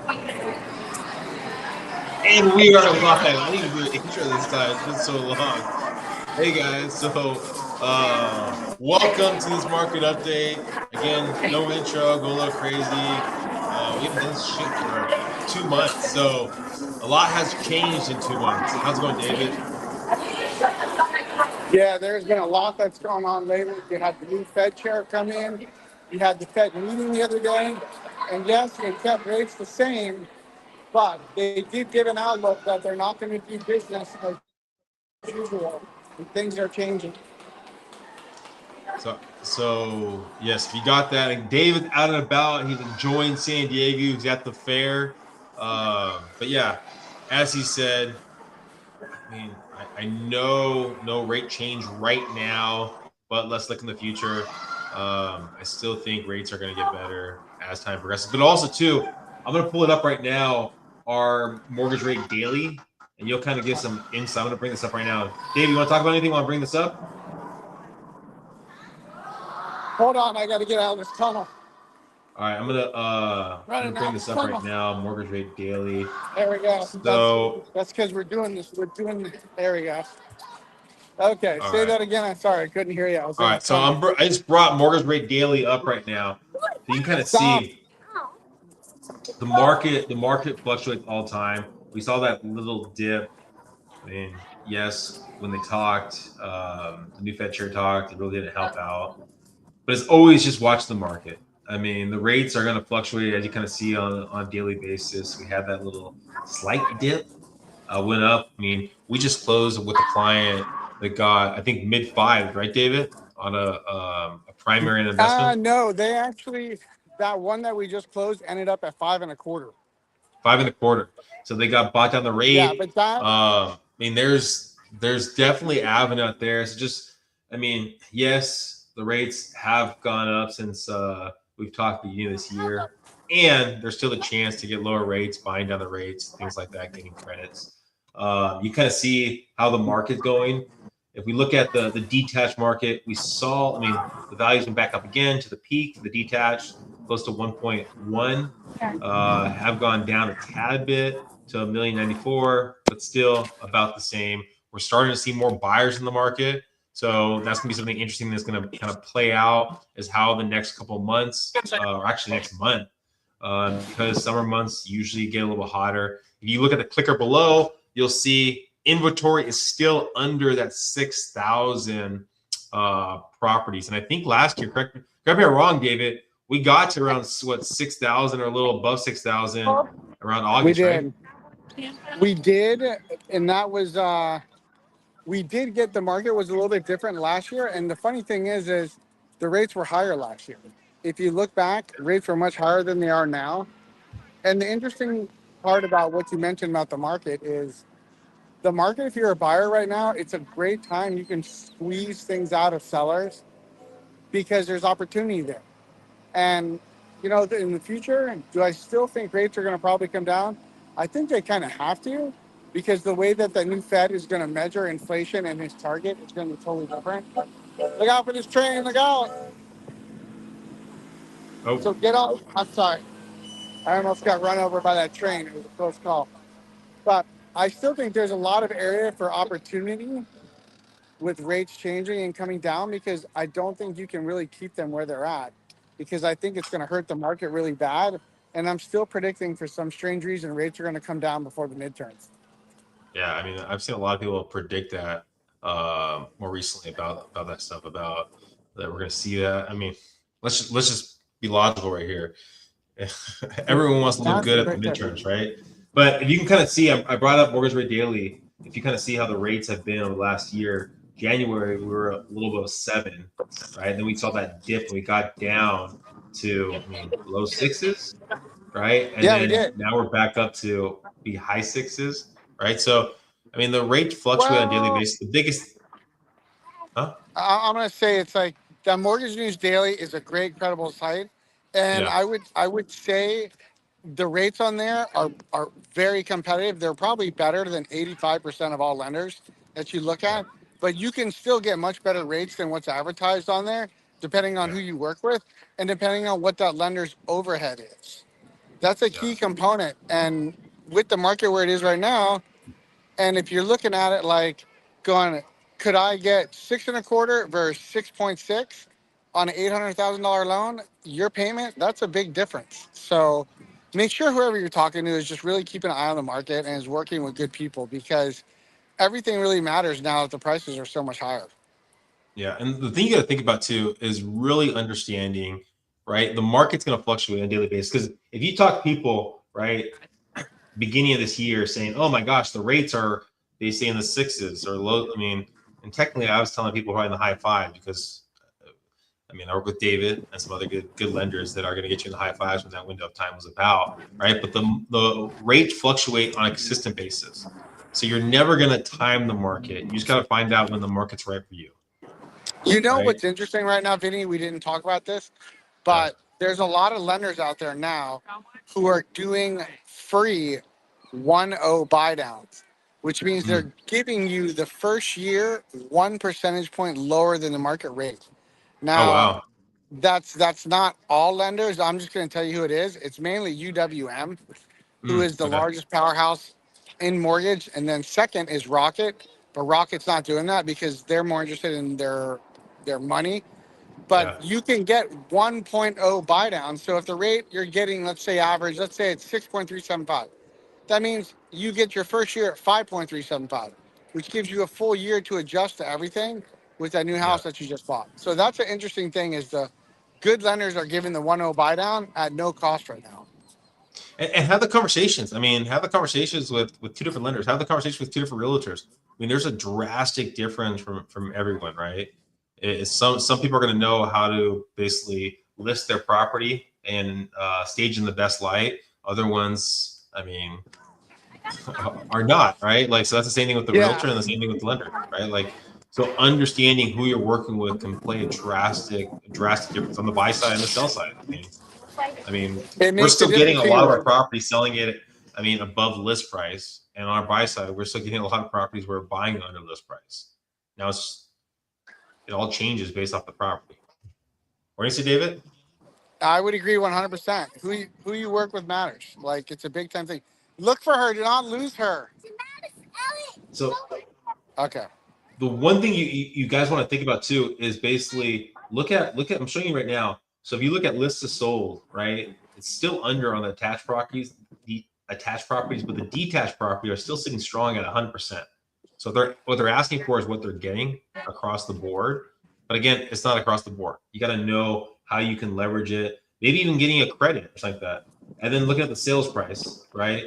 And we are live. I need to do an intro this time. It's been so long. Hey guys, welcome to this market update. Again, no intro, go a little crazy. We haven't done this shit for 2 months, so a lot has changed in 2 months. How's it going, David? Yeah, there's been a lot that's going on lately. You had the new Fed chair come in. You had the Fed meeting the other day. And yes, they kept rates the same, but they did give an outlook that they're not going to do business as usual. And things are changing. So yes, if you got that, and David's out and about. He's enjoying San Diego. He's at the fair. But yeah, as he said, I mean, I know no rate change right now, but let's look in the future. I still think rates are going to get better as time progresses. But also, too, I'm going to pull it up right now, our mortgage rate daily, and you'll kind of get some insight. I'm going to bring this up right now. Dave, you want to talk about anything? Want to bring this up? Hold on, I got to get out of this tunnel. All right, I'm gonna bring this up right now. Mortgage rate daily. There we go. So that's because we're doing this. There we go. Okay, say that again. I'm sorry, I couldn't hear you. All right, so I just brought mortgage rate daily up right now, so you can kind of see the market. The market fluctuates all the time. We saw that little dip. I mean, yes, when they talked, the new Fed chair talked. It really didn't help out. But it's always just watch the market. I mean, the rates are going to fluctuate, as you kind of see on a daily basis. We had that little slight dip, went up. I mean, we just closed with a client that got, I think, mid fives, right, David, on a primary investment. No, they actually, that one that we just closed ended up at 5.25. 5.25. So they got bought down the rate. Yeah, but that. I mean, there's definitely avenue out there. So just, I mean, yes, the rates have gone up since we've talked the beginning of this year, and there's still a chance to get lower rates, buying down the rates, things like that, getting credits. You kind of see how the market's going. If we look at the detached market, we saw, I mean, the value's been back up again to the peak for the detached, close to 1.1. Have gone down a tad bit to 1,094,000, but still about the same. We're starting to see more buyers in the market. So that's going to be something interesting that's going to kind of play out is how the next couple of months, or actually next month, because summer months usually get a little hotter. If you look at the clicker below, you'll see inventory is still under that 6,000 properties. And I think last year, correct me if I'm wrong, David, we got to around, 6,000 or a little above 6,000 around August, we did. Right? We did, and that was we did get, the market was a little bit different last year. And the funny thing is the rates were higher last year. If you look back, rates were much higher than they are now. And the interesting part about what you mentioned about the market is the market, if you're a buyer right now, it's a great time. You can squeeze things out of sellers because there's opportunity there. And, you know, in the future, do I still think rates are going to probably come down? I think they kind of have to, because the way that the new Fed is going to measure inflation and his target is going to be totally different. Look out for this train, look out. Oh. So get off. I'm sorry. I almost got run over by that train. It was a close call. But I still think there's a lot of area for opportunity with rates changing and coming down, because I don't think you can really keep them where they're at, because I think it's going to hurt the market really bad. And I'm still predicting, for some strange reason, rates are going to come down before the midterms. Yeah, I mean, I've seen a lot of people predict that more recently about that stuff, about that we're going to see that. I mean, let's just be logical right here. Everyone wants to look good at the midterms, right? But if you can kind of see, I brought up mortgage rate daily. If you kind of see how the rates have been over the last year, January we were a little above 7, right? And then we saw that dip and we got down to, I mean, low 6s, right? And Yeah, then we did. now we're back up to be high 6s, right? So, I mean, the rate fluctuate on a daily basis. The biggest, I'm going to say it's like the Mortgage News Daily is a great, credible site. And yeah. I would say the rates on there are very competitive. They're probably better than 85% of all lenders that you look at. But you can still get much better rates than what's advertised on there, depending on who you work with and depending on what that lender's overhead is. That's a key component. And with the market where it is right now, and if you're looking at it like going, could I get 6.25 versus 6.6 on an $800,000 loan? Your payment, that's a big difference. So make sure whoever you're talking to is just really keeping an eye on the market and is working with good people, because everything really matters now that the prices are so much higher. Yeah, and the thing you got to think about too is really understanding, right? The market's going to fluctuate on a daily basis. Because if you talk to people, right, beginning of this year saying, "Oh my gosh, the rates are they say in the sixes or low." I mean, and technically, I was telling people probably in the high five because, I mean, I work with David and some other good lenders that are going to get you in the high fives when that window of time was about, right? But the rates fluctuate on a consistent basis, so you're never going to time the market. You just got to find out when the market's right for you. You know Right. what's interesting right now, Vinny? We didn't talk about this, but there's a lot of lenders out there now who are doing free 1.0 buy downs, which means they're giving you the first year 1 percentage point lower than the market rate. Oh Now, wow. that's not all lenders. I'm just going to tell you who it is. It's mainly UWM, who is the Okay. largest powerhouse in mortgage, and then second is Rocket. But Rocket's not doing that because they're more interested in their money. Yeah. But you can get 1.0 buy down. So if the rate you're getting, let's say average, let's say it's 6.375. That means you get your first year at 5.375, which gives you a full year to adjust to everything with that new Yeah. house that you just bought. So that's an interesting thing, is the good lenders are giving the 1.0 buy down at no cost right now. And have the conversations. I mean, have the conversations with two different lenders. Have the conversation with two different realtors. I mean, there's a drastic difference from everyone, right? Some people are going to know how to basically list their property and stage in the best light. Other ones, I mean, are not, right? Like, so that's the same thing with the realtor and the same thing with the lender, right? Like, so understanding who you're working with can play a drastic difference on the buy side and the sell side. I mean, It we're makes a still getting difference a to lot of you. our properties selling it, I mean, above list price. And on our buy side, we're still getting a lot of properties we're buying under list price. Now it all changes based off the property. What do you say, David? I would agree 100%. Who you work with matters. Like, it's a big time thing. Look for her. Do not lose her. So Okay. the one thing you guys want to think about too is basically look at I'm showing you right now. So if you look at lists of sold, right, it's still under on the attached properties. The attached properties, but the detached property are still sitting strong at 100%. So what they're asking for is what they're getting across the board. But again, it's not across the board. You got to know how you can leverage it. Maybe even getting a credit or something like that. And then looking at the sales price, right?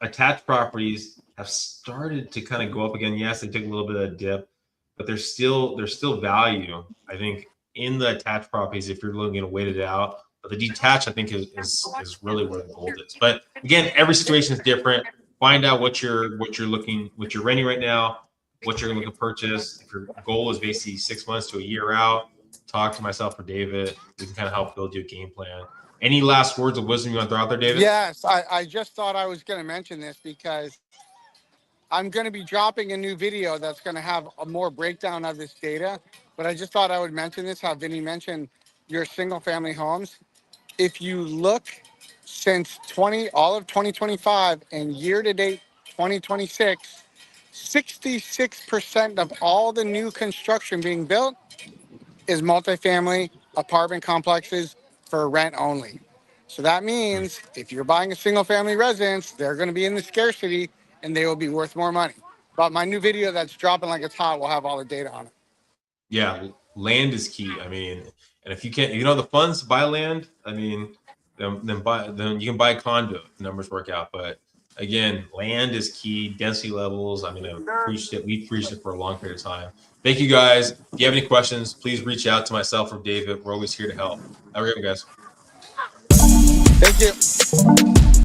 Attached properties have started to kind of go up again. Yes, they took a little bit of a dip, but there's still value, I think, in the attached properties if you're looking to wait it out. But the detached, I think, is really where the gold is. But again, every situation is different. Find out what you're renting right now, what you're looking to purchase. If your goal is basically 6 months to a year out, talk to myself or David. We can kind of help build you a game plan. Any last words of wisdom you want to throw out there, David? Yes, I just thought I was going to mention this because I'm going to be dropping a new video that's going to have a more breakdown of this data. But I just thought I would mention this, how Vinny mentioned your single family homes. If you look since all of 2025 and year to date 2026, 66% of all the new construction being built is multifamily apartment complexes for rent only. So that means if you're buying a single family residence, they're going to be in the scarcity and they will be worth more money. But my new video that's dropping like it's hot will have all the data on it. Yeah, land is key. I mean, and if you can't, you know, the funds to buy land, I mean, then you can buy a condo if the numbers work out. But again, land is key. Density levels. I mean, I've preached it. We've preached it for a long period of time. Thank you guys. If you have any questions, please reach out to myself or David. We're always here to help. Have a great one, guys. Thank you.